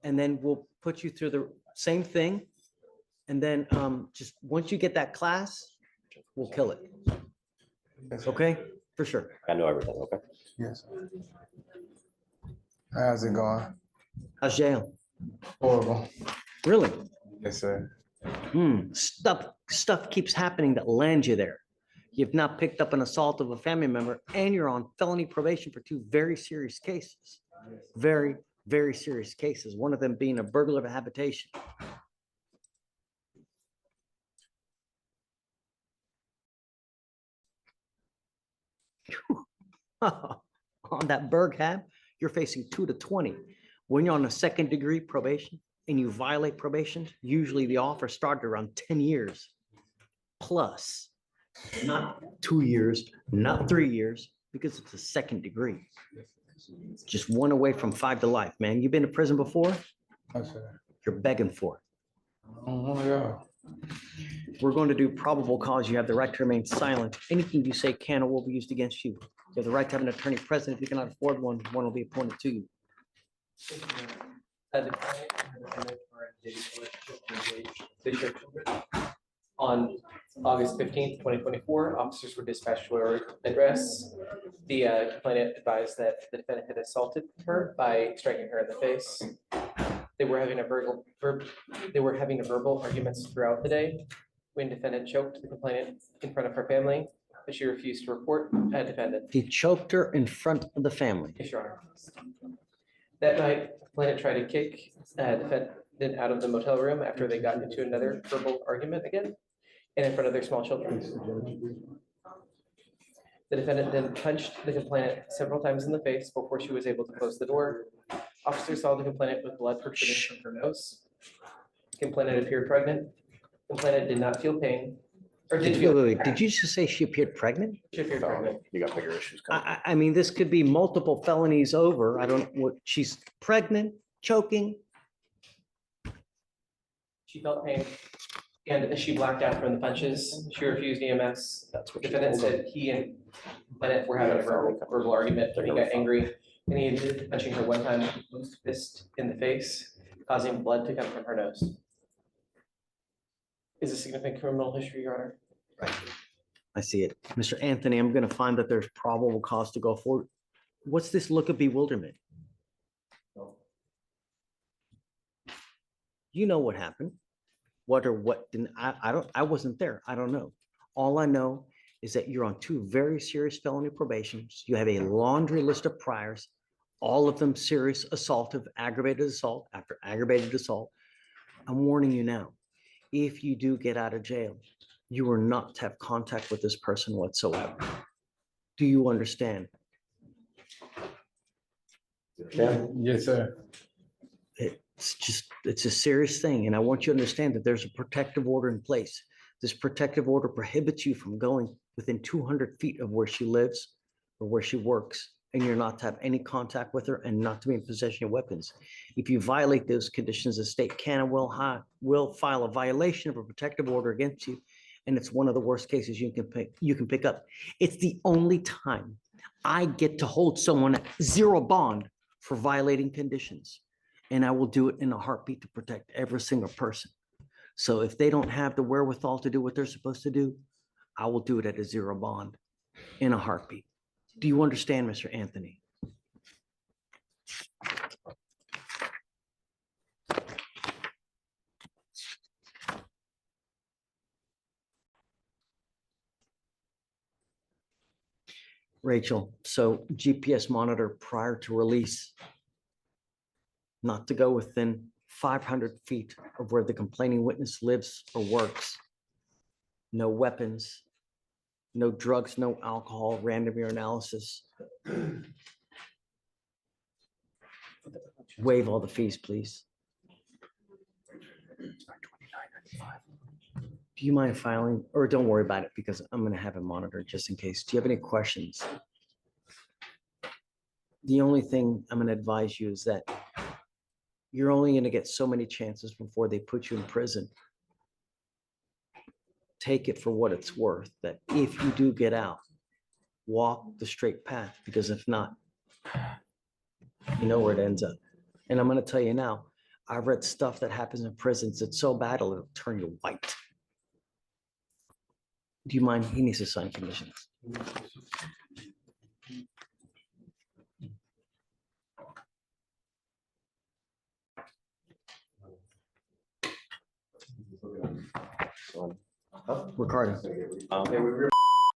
and then we'll put you through the same thing. And then just once you get that class, we'll kill it. Okay, for sure. I know everything, okay? Yes. How's it going? How's jail? Horrible. Really? Yes, sir. Stuff keeps happening that lands you there. You've now picked up an assault of a family member and you're on felony probation for 2 very serious cases. Very, very serious cases. One of them being a burglar of a habitation. On that Berg hab, you're facing 2 to 20. When you're on a 2nd degree probation and you violate probation, usually the offer started around 10 years plus. Not 2 years, not 3 years, because it's a 2nd degree. Just 1 away from 5 to life, man. You've been to prison before? Yes, sir. You're begging for it. Oh my God. We're going to do probable cause. You have the right to remain silent. Anything you say can or will be used against you. You have the right to have an attorney present. If you cannot afford one, one will be appointed to you. The client and the defendant are in a dating relationship and engaged. They share children. On August 15th, 2024, officers were dispatched to her address. The complainant advised that the defendant had assaulted her by striking her in the face. They were having verbal arguments throughout the day when defendant choked the complainant in front of her family, but she refused to report a defendant. He choked her in front of the family. Yes, Your Honor. That night, the complainant tried to kick defendant out of the motel room after they got into another verbal argument again, and in front of their small children. The defendant then punched the complainant several times in the face before she was able to close the door. Officers saw the complainant with blood protruding from her nose. Complainant appeared pregnant. Complainant did not feel pain. Or Did you just say she appeared pregnant? She appeared pregnant. You got bigger issues coming. I mean, this could be multiple felonies over. I don't, what, she's pregnant, choking. She felt pain and she blacked out from the punches. She refused EMS. That's what Defendant said he and complainant were having a verbal argument. He got angry and he admitted to punching her one time with his fist in the face, causing blood to come from her nose. Is a significant criminal history, Your Honor? Right. I see it. Mr. Anthony, I'm going to find that there's probable cause to go forward. What's this look of bewilderment? You know what happened. What or what didn't, I wasn't there. I don't know. All I know is that you're on 2 very serious felony probations. You have a laundry list of priors, all of them serious assaultive, aggravated assault after aggravated assault. I'm warning you now, if you do get out of jail, you are not to have contact with this person whatsoever. Do you understand? Yeah. Yes, sir. It's a serious thing. And I want you to understand that there's a protective order in place. This protective order prohibits you from going within 200 feet of where she lives or where she works. And you're not to have any contact with her and not to be in possession of weapons. If you violate those conditions, the state can and will file a violation of a protective order against you. And it's one of the worst cases you can pick up. It's the only time I get to hold someone at 0 bond for violating conditions. And I will do it in a heartbeat to protect every single person. So if they don't have the wherewithal to do what they're supposed to do, I will do it at a 0 bond in a heartbeat. Do you understand, Mr. Anthony? Rachel, so GPS monitor prior to release, not to go within 500 feet of where the complaining witness lives or works. No weapons, no drugs, no alcohol, random urinalysis. Waive all the fees, please. Do you mind filing, or don't worry about it because I'm going to have it monitored just in case. Do you have any questions? The only thing I'm going to advise you is that you're only going to get so many chances before they put you in prison. Take it for what it's worth, that if you do get out, walk the straight path, because if not, you know where it ends up. And I'm going to tell you now, I've read stuff that happens in prisons. It's so bad it'll turn you white. Do you mind? He needs to sign conditions. So, Ricardo. um,